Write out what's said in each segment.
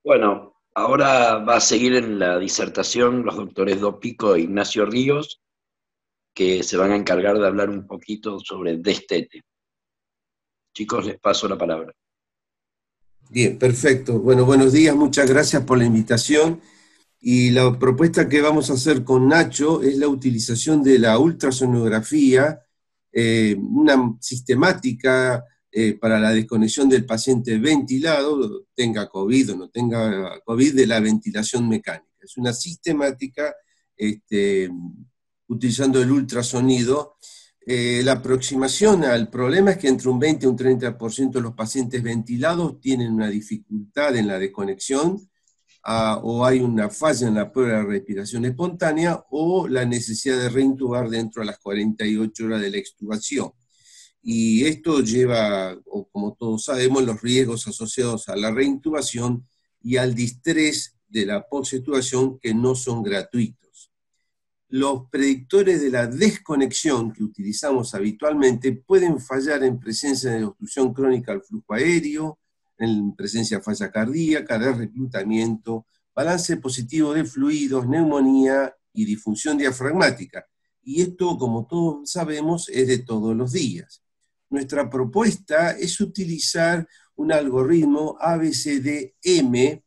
Bueno, ahora va a seguir en la disertación los doctores Dopico e Ignacio Ríos, que se van a encargar de hablar un poquito sobre destete. Chicos, les paso la palabra. Bien, perfecto. Bueno, buenos días, muchas gracias por la invitación. Y la propuesta que vamos a hacer con Nacho es la utilización de la ultrasonografía, una sistemática para la desconexión del paciente ventilado, tenga COVID o no tenga COVID, de la ventilación mecánica. Es una sistemática este, utilizando el ultrasonido. La aproximación al problema es que entre un 20 y un 30% de los pacientes ventilados tienen una dificultad en la desconexión, o hay una falla en la prueba de respiración espontánea, o la necesidad de reintubar dentro de las 48 horas de la extubación. Y esto lleva, o como todos sabemos, los riesgos asociados a la reintubación y al distrés de la post-extubación, que no son gratuitos. Los predictores de la desconexión que utilizamos habitualmente pueden fallar en presencia de obstrucción crónica al flujo aéreo, en presencia de falla cardíaca, de reclutamiento, balance positivo de fluidos, neumonía y disfunción diafragmática. Y esto, como todos sabemos, es de todos los días. Nuestra propuesta es utilizar un algoritmo ABCDM, que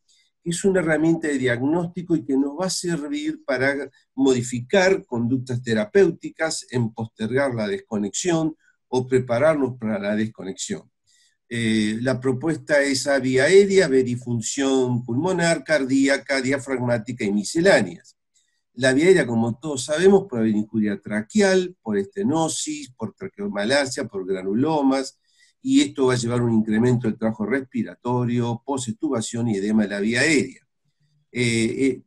es una herramienta de diagnóstico y que nos va a servir para modificar conductas terapéuticas, en postergar la desconexión o prepararnos para la desconexión. La propuesta es a vía aérea, disfunción pulmonar, cardíaca, diafragmática y misceláneas. La vía aérea, como todos sabemos, puede haber injuria traqueal, por estenosis, por traqueomalacia, por granulomas, y esto va a llevar a un incremento del trabajo respiratorio, postestubación y edema de la vía aérea.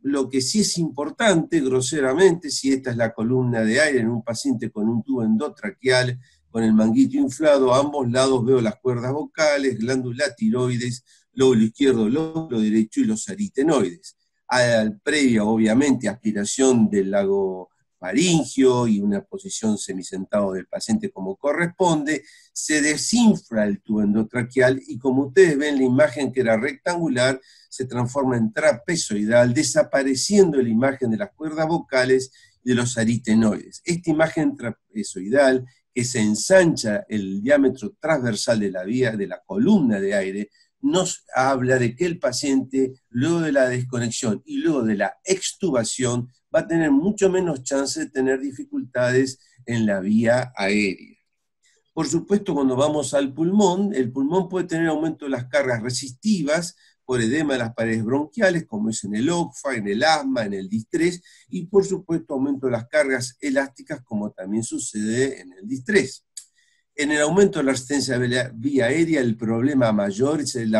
Lo que sí es importante, groseramente, si esta es la columna de aire en un paciente con un tubo endotraqueal, con el manguito inflado, a ambos lados veo las cuerdas vocales, glándula tiroides, lóbulo izquierdo, lóbulo derecho y los aritenoides. Previa, obviamente, aspiración del lago faringio y una posición semisentado del paciente como corresponde, se desinfla el tubo endotraqueal y, como ustedes ven, la imagen, que era rectangular, se transforma en trapezoidal, desapareciendo la imagen de las cuerdas vocales y de los aritenoides. Esta imagen trapezoidal, que se ensancha el diámetro transversal de la vía, de la columna de aire, nos habla de que el paciente, luego de la desconexión y luego de la extubación, va a tener mucho menos chance de tener dificultades en la vía aérea. Por supuesto, cuando vamos al pulmón, el pulmón puede tener aumento de las cargas resistivas por edema de las paredes bronquiales, como es en el OCFA, en el asma, en el distrés, y por supuesto aumento de las cargas elásticas, como también sucede en el distrés. En el aumento de la resistencia de la vía aérea, el problema mayor es el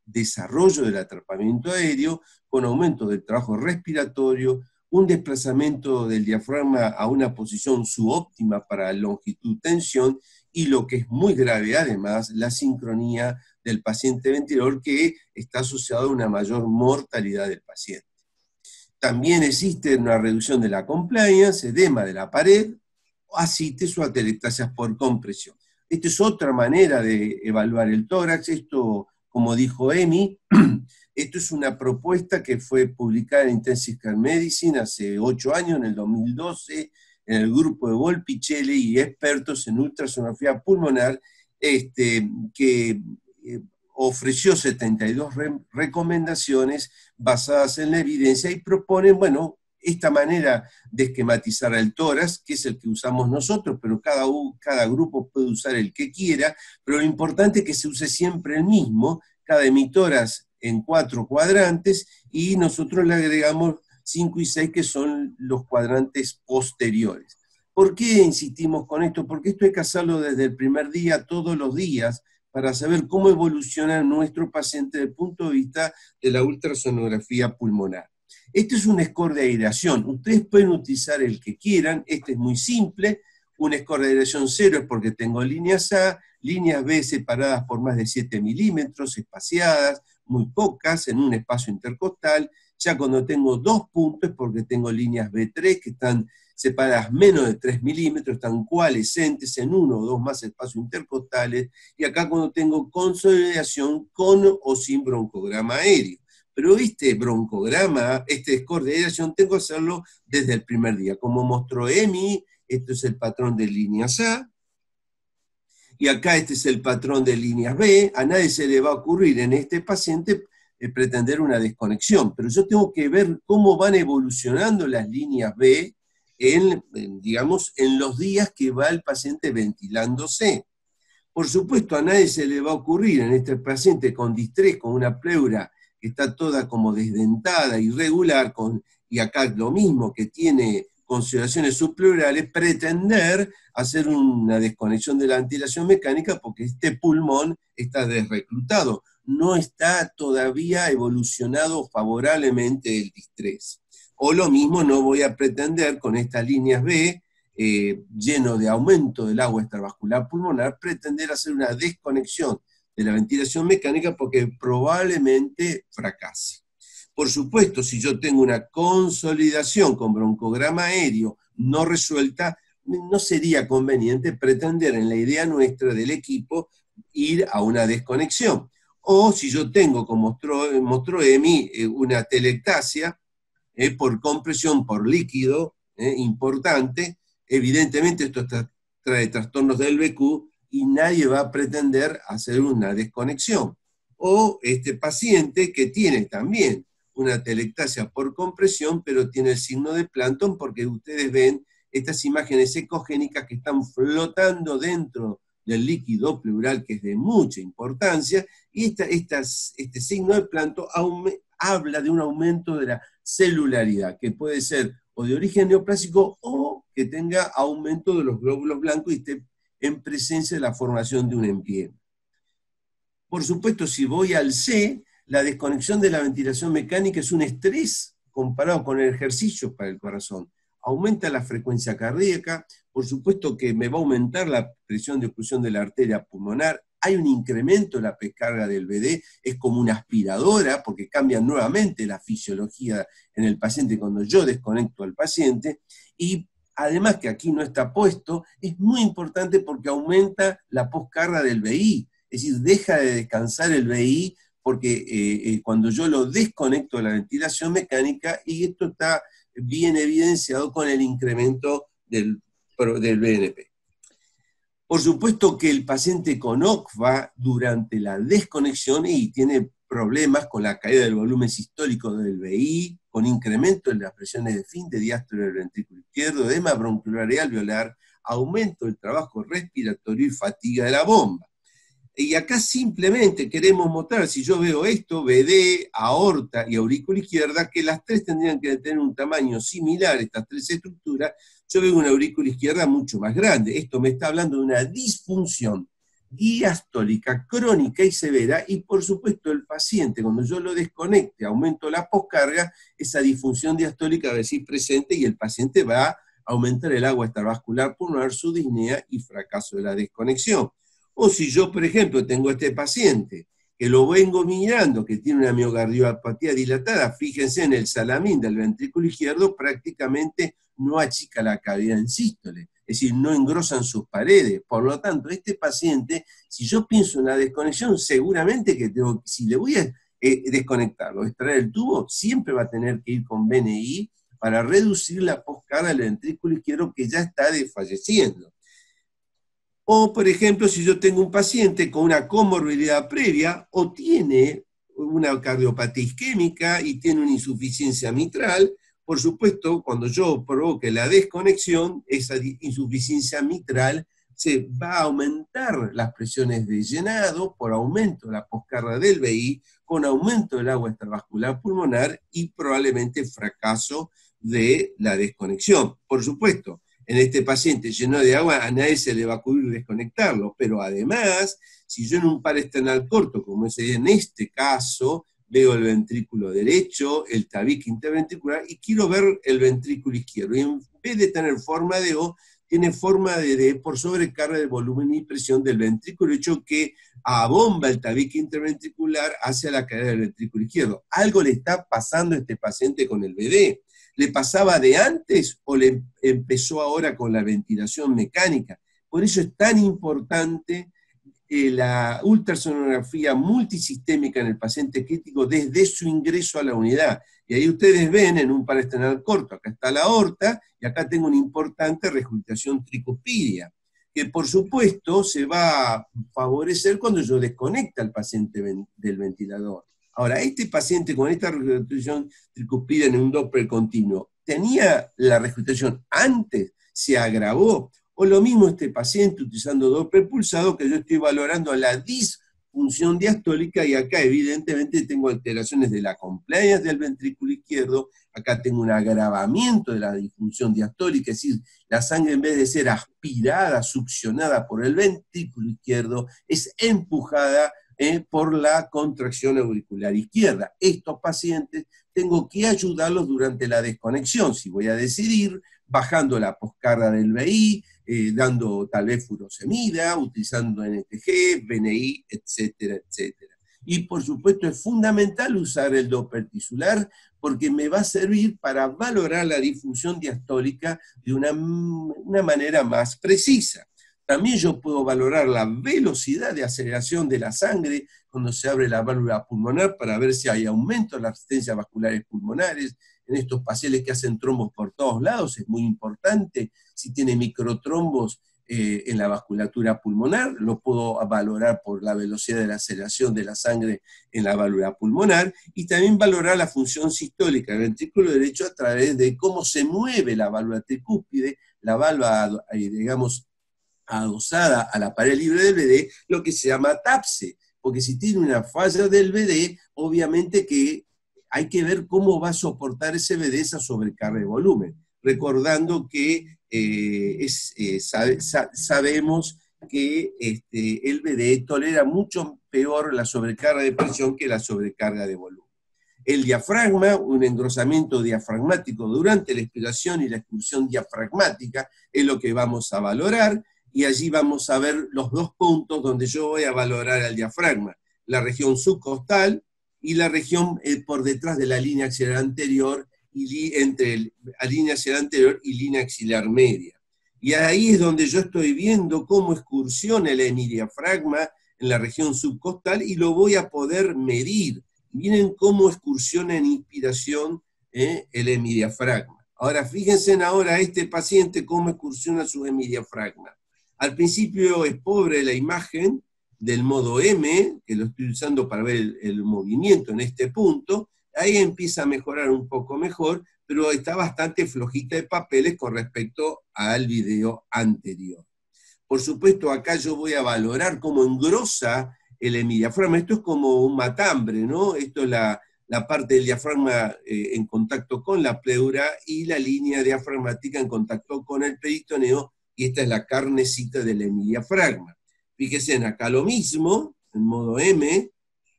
desarrollo del atrapamiento aéreo, con aumento del trabajo respiratorio, un desplazamiento del diafragma a una posición subóptima para longitud-tensión, y lo que es muy grave además, la sincronía del paciente ventilador, que está asociado a una mayor mortalidad del paciente. También existe una reducción de la compliance, edema de la pared, ascites o atelectasias por compresión. Esta es otra manera de evaluar el tórax. Esto, como dijo Emi, esto es una propuesta que fue publicada en Intensive Care Medicine hace 8 años, en el 2012, en el grupo de Volpicelli y expertos en ultrasonografía pulmonar, que ofreció 72 recomendaciones basadas en la evidencia y proponen, bueno, esta manera de esquematizar el tórax, que es el que usamos nosotros, pero cada grupo puede usar el que quiera, pero lo importante es que se use siempre el mismo, cada hemitórax en 4 cuadrantes, y nosotros le agregamos 5 y 6, que son los cuadrantes posteriores. ¿Por qué insistimos con esto? Porque esto hay que hacerlo desde el primer día, todos los días, para saber cómo evoluciona nuestro paciente desde el punto de vista de la ultrasonografía pulmonar. Este es un score de aireación. Ustedes pueden utilizar el que quieran. Este es muy simple. Un score de aireación 0 es porque tengo líneas A, líneas B separadas por más de 7 milímetros, espaciadas, muy pocas, en un espacio intercostal. Ya cuando tengo 2 puntos es porque tengo líneas B3 que están separadas menos de 3 milímetros, están coalescentes en 1 o 2 más espacios intercostales. Y acá cuando tengo consolidación con o sin broncograma aéreo. pero este broncograma, este score de aireación, tengo que hacerlo desde el primer día. Como mostró Emi, esto es el patrón de líneas A, y acá este es el patrón de líneas B. A nadie se le va a ocurrir en este paciente pretender una desconexión, pero yo tengo que ver cómo van evolucionando las líneas B digamos, en los días que va el paciente ventilándose. Por supuesto, a nadie se le va a ocurrir en este paciente con distrés, con una pleura que está toda como desdentada, irregular, y acá lo mismo, que tiene consideraciones subpleurales, pretender hacer una desconexión de la ventilación mecánica porque este pulmón está desreclutado, no está todavía evolucionado favorablemente el distrés. O lo mismo no voy a pretender con estas líneas B, lleno de aumento del agua extravascular pulmonar, pretender hacer una desconexión de la ventilación mecánica porque probablemente fracase. Por supuesto, si yo tengo una consolidación con broncograma aéreo no resuelta, no sería conveniente pretender en la idea nuestra del equipo ir a una desconexión. O si yo tengo, como mostró Emi, una telectasia por compresión por líquido importante, evidentemente esto trae trastornos del BQ y nadie va a pretender hacer una desconexión. O este paciente que tiene también una telectasia por compresión, pero tiene el signo de Plankton porque ustedes ven estas imágenes ecogénicas que están flotando dentro del líquido pleural, que es de mucha importancia, y este signo de Plankton habla de un aumento de la celularidad, que puede ser o de origen neoplásico o que tenga aumento de los glóbulos blancos y esté en presencia de la formación de un empiema. Por supuesto, si voy al C, la desconexión de la ventilación mecánica es un estrés comparado con el ejercicio para el corazón. Aumenta la frecuencia cardíaca, por supuesto que me va a aumentar la presión de oclusión de la arteria pulmonar, hay un incremento en la descarga del BD, es como una aspiradora, porque cambia nuevamente la fisiología en el paciente cuando yo desconecto al paciente, y además que aquí no está puesto, es muy importante porque aumenta la poscarga del BI, es decir, deja de descansar el BI porque cuando yo lo desconecto de la ventilación mecánica, y esto está bien evidenciado con el incremento del BNP. Por supuesto que el paciente con OCFA durante la desconexión y tiene problemas con la caída del volumen sistólico del BI, con incremento en las presiones de fin de diástole del ventrículo izquierdo, edema bronquial y alveolar, aumento del trabajo respiratorio y fatiga de la bomba. Y acá simplemente queremos mostrar, si yo veo esto, BD, aorta y aurícula izquierda, que las tres tendrían que tener un tamaño similar, estas tres estructuras. Yo veo una aurícula izquierda mucho más grande. Esto me está hablando de una disfunción diastólica crónica y severa, y por supuesto el paciente, cuando yo lo desconecte, aumento la poscarga, esa disfunción diastólica va a decir presente y el paciente va a aumentar el agua extravascular pulmonar, su disnea y fracaso de la desconexión. O si yo, por ejemplo, tengo a este paciente que lo vengo mirando, que tiene una miocardiopatía dilatada, fíjense en el salamín del ventrículo izquierdo, prácticamente no achica la cavidad en sístole, es decir, no engrosan sus paredes. Por lo tanto, este paciente, si yo pienso en la desconexión, seguramente que si le voy a desconectarlo, extraer el tubo, siempre va a tener que ir con BNI para reducir la poscarga del ventrículo izquierdo que ya está desfalleciendo. O, por ejemplo, si yo tengo un paciente con una comorbilidad previa o tiene una cardiopatía isquémica y tiene una insuficiencia mitral, por supuesto, cuando yo provoque la desconexión, esa insuficiencia mitral se va a aumentar las presiones de llenado por aumento de la poscarga del BI, con aumento del agua extravascular pulmonar y probablemente fracaso de la desconexión. Por supuesto, en este paciente lleno de agua, a nadie se le va a ocurrir desconectarlo, pero además, si yo en un par esternal corto, como es en este caso, veo el ventrículo derecho, el tabique interventricular, y quiero ver el ventrículo izquierdo, y en vez de tener forma de O, tiene forma de D por sobrecarga de volumen y presión del ventrículo derecho que abomba el tabique interventricular hacia la caída del ventrículo izquierdo. Algo le está pasando a este paciente con el BD. ¿Le pasaba de antes o le empezó ahora con la ventilación mecánica? Por eso es tan importante la ultrasonografía multisistémica en el paciente crítico desde su ingreso a la unidad. Y ahí ustedes ven en un paresternal corto, acá está la aorta, y acá tengo una importante regurgitación tricuspidia, que por supuesto se va a favorecer cuando yo desconecte al paciente del ventilador. Ahora, este paciente con esta regurgitación tricuspidia en un Doppler continuo, ¿tenía la regurgitación antes? ¿Se agravó? O lo mismo este paciente utilizando Doppler pulsado, que yo estoy valorando la disfunción diastólica, y acá evidentemente tengo alteraciones de la compliance del ventrículo izquierdo, acá tengo un agravamiento de la disfunción diastólica, es decir, la sangre en vez de ser aspirada, succionada por el ventrículo izquierdo, es empujada por la contracción auricular izquierda. Estos pacientes tengo que ayudarlos durante la desconexión, si voy a decidir, bajando la poscarga del BI, dando tal vez furosemida, utilizando NTG, BNI, etcétera, etcétera. Y por supuesto es fundamental usar el Doppler tisular porque me va a servir para valorar la disfunción diastólica de una manera más precisa. También yo puedo valorar la velocidad de aceleración de la sangre cuando se abre la válvula pulmonar para ver si hay aumento en las resistencias vasculares pulmonares. En estos pacientes que hacen trombos por todos lados es muy importante. Si tiene microtrombos en la vasculatura pulmonar, lo puedo valorar por la velocidad de la aceleración de la sangre en la válvula pulmonar, y también valorar la función sistólica del ventrículo derecho a través de cómo se mueve la válvula tricúspide, la válvula, digamos, adosada a la pared libre del BD, lo que se llama TAPSE, porque si tiene una falla del BD, obviamente que hay que ver cómo va a soportar ese BD esa sobrecarga de volumen, recordando que sabemos que el BD tolera mucho peor la sobrecarga de presión que la sobrecarga de volumen. El diafragma, un engrosamiento diafragmático durante la expiración y la expulsión diafragmática es lo que vamos a valorar, y allí vamos a ver los dos puntos donde yo voy a valorar al diafragma, la región subcostal y la región por detrás de la línea axilar anterior, y entre la línea axilar anterior y línea axilar media. Y ahí es donde yo estoy viendo cómo excursiona el hemidiafragma en la región subcostal, y lo voy a poder medir. Miren cómo excursiona en inspiración el hemidiafragma. Ahora fíjense ahora este paciente cómo excursiona su hemidiafragma. Al principio es pobre la imagen del modo M, que lo estoy usando para ver el movimiento en este punto. Ahí empieza a mejorar un poco mejor, pero está bastante flojita de papeles con respecto al video anterior. Por supuesto, acá yo voy a valorar cómo engrosa el hemidiafragma. Esto es como un matambre, ¿no? Esto es la parte del diafragma en contacto con la pleura, y la línea diafragmática en contacto con el peritoneo, y esta es la carnecita del hemidiafragma. Fíjense acá lo mismo, en modo M,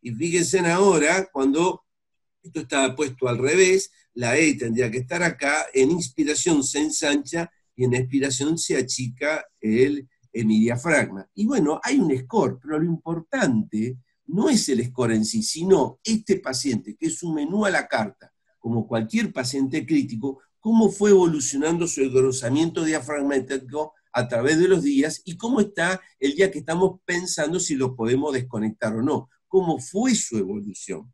y fíjense ahora, cuando esto estaba puesto al revés, la E tendría que estar acá, en inspiración se ensancha, y en expiración se achica el hemidiafragma. Y bueno, hay un score, pero lo importante no es el score en sí, sino este paciente, que es un menú a la carta, como cualquier paciente crítico, cómo fue evolucionando su engrosamiento diafragmático a través de los días, y cómo está el día que estamos pensando si lo podemos desconectar o no, cómo fue su evolución.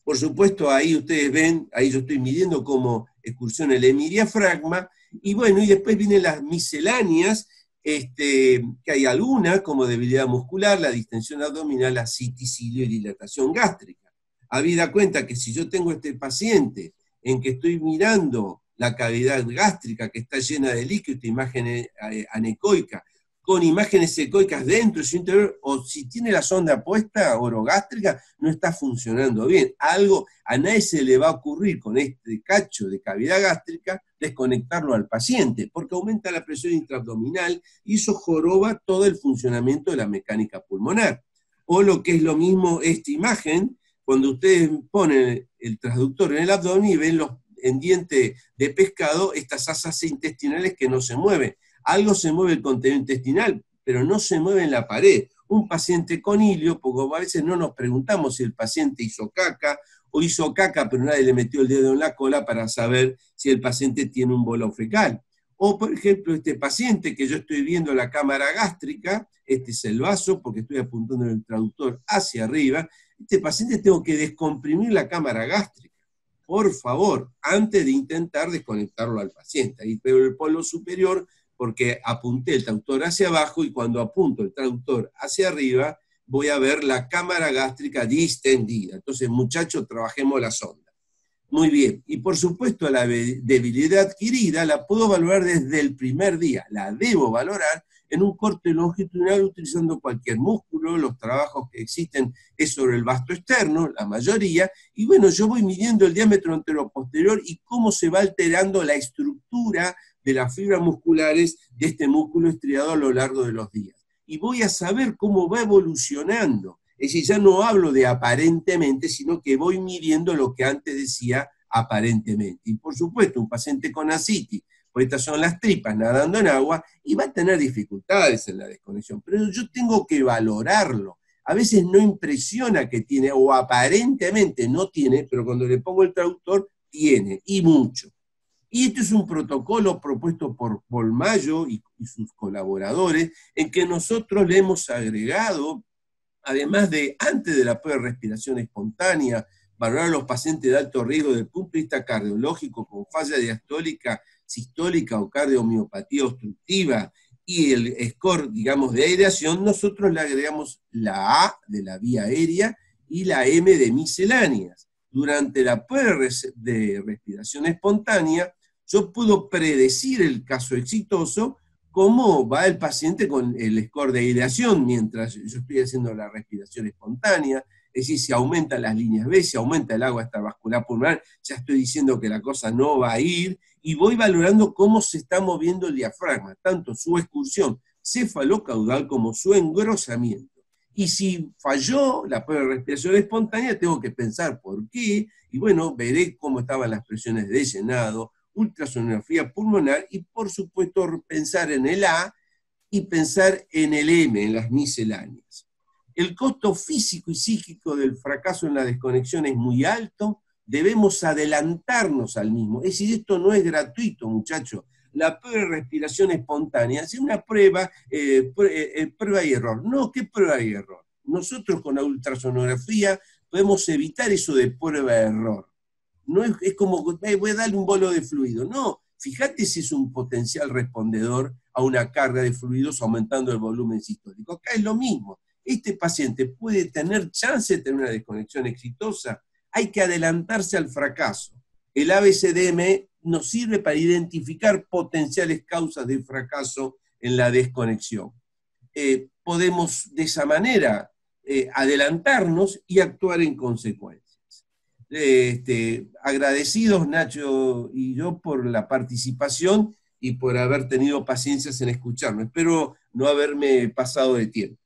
Por supuesto, ahí ustedes ven, ahí yo estoy midiendo cómo excursiona el hemidiafragma, y bueno, y después vienen las misceláneas, que hay algunas, como debilidad muscular, la distensión abdominal, la citicilio y dilatación gástrica. Habida cuenta que si yo tengo este paciente en que estoy mirando la cavidad gástrica que está llena de líquido, esta imagen anecoica, con imágenes ecoicas dentro de su interior, o si tiene la sonda puesta orogástrica, no está funcionando bien. Algo, a nadie se le va a ocurrir con este cacho de cavidad gástrica desconectarlo al paciente, porque aumenta la presión intraabdominal y eso joroba todo el funcionamiento de la mecánica pulmonar. O lo que es lo mismo esta imagen, cuando ustedes ponen el transductor en el abdomen y ven en diente de pescado estas asas intestinales que no se mueven. Algo se mueve el contenido intestinal, pero no se mueve en la pared. Un paciente con hilio, porque a veces no nos preguntamos si el paciente hizo caca, o hizo caca pero nadie le metió el dedo en la cola para saber si el paciente tiene un bolón fecal. O, por ejemplo, este paciente que yo estoy viendo la cámara gástrica, este es el vaso, porque estoy apuntando el traductor hacia arriba, este paciente tengo que descomprimir la cámara gástrica, por favor, antes de intentar desconectarlo al paciente. Ahí veo el polo superior, porque apunté el traductor hacia abajo, y cuando apunto el traductor hacia arriba, voy a ver la cámara gástrica distendida. Entonces, muchachos, trabajemos la sonda. Muy bien, y por supuesto la debilidad adquirida la puedo valorar desde el primer día, la debo valorar en un corte longitudinal utilizando cualquier músculo. Los trabajos que existen es sobre el vasto externo, la mayoría, y bueno, yo voy midiendo el diámetro anteroposterior y cómo se va alterando la estructura de las fibras musculares de este músculo estriado a lo largo de los días. Y voy a saber cómo va evolucionando. Es decir, ya no hablo de aparentemente, sino que voy midiendo lo que antes decía aparentemente. Y por supuesto, un paciente con ascitis, pues estas son las tripas nadando en agua, y va a tener dificultades en la desconexión, pero yo tengo que valorarlo. A veces no impresiona que tiene, o aparentemente no tiene, pero cuando le pongo el traductor, tiene, y mucho. Y este es un protocolo propuesto por Paul Mayo y sus colaboradores, en que nosotros le hemos agregado, además de, antes de la prueba de respiración espontánea, valorar a los pacientes de alto riesgo desde el punto de vista cardiológico con falla diastólica, sistólica o cardiomiopatía obstructiva, y el score, digamos, de aireación, nosotros le agregamos la A de la vía aérea y la M de misceláneas. Durante la prueba de respiración espontánea, yo puedo predecir el caso exitoso, cómo va el paciente con el score de aireación mientras yo estoy haciendo la respiración espontánea, es decir, si aumentan las líneas B, si aumenta el agua extravascular pulmonar, ya estoy diciendo que la cosa no va a ir, y voy valorando cómo se está moviendo el diafragma, tanto su excursión cefalocaudal como su engrosamiento. Y si falló la prueba de respiración espontánea, tengo que pensar por qué, y bueno, veré cómo estaban las presiones de llenado, ultrasonografía pulmonar, y por supuesto pensar en el A y pensar en el M, en las misceláneas. El costo físico y psíquico del fracaso en la desconexión es muy alto, debemos adelantarnos al mismo. Es decir, esto no es gratuito, muchachos. La prueba de respiración espontánea es una prueba, prueba y error. No, ¿qué prueba y error? Nosotros con la ultrasonografía podemos evitar eso de prueba y error. No es como, voy a darle un bolo de fluido. No, fíjate si es un potencial respondedor a una carga de fluidos aumentando el volumen sistólico. Acá es lo mismo. Este paciente puede tener chance de tener una desconexión exitosa. Hay que adelantarse al fracaso. El ABCDM nos sirve para identificar potenciales causas de fracaso en la desconexión. Podemos de esa manera adelantarnos y actuar en consecuencia. Agradecidos Nacho y yo por la participación y por haber tenido paciencia en escucharme. Espero no haberme pasado de tiempo.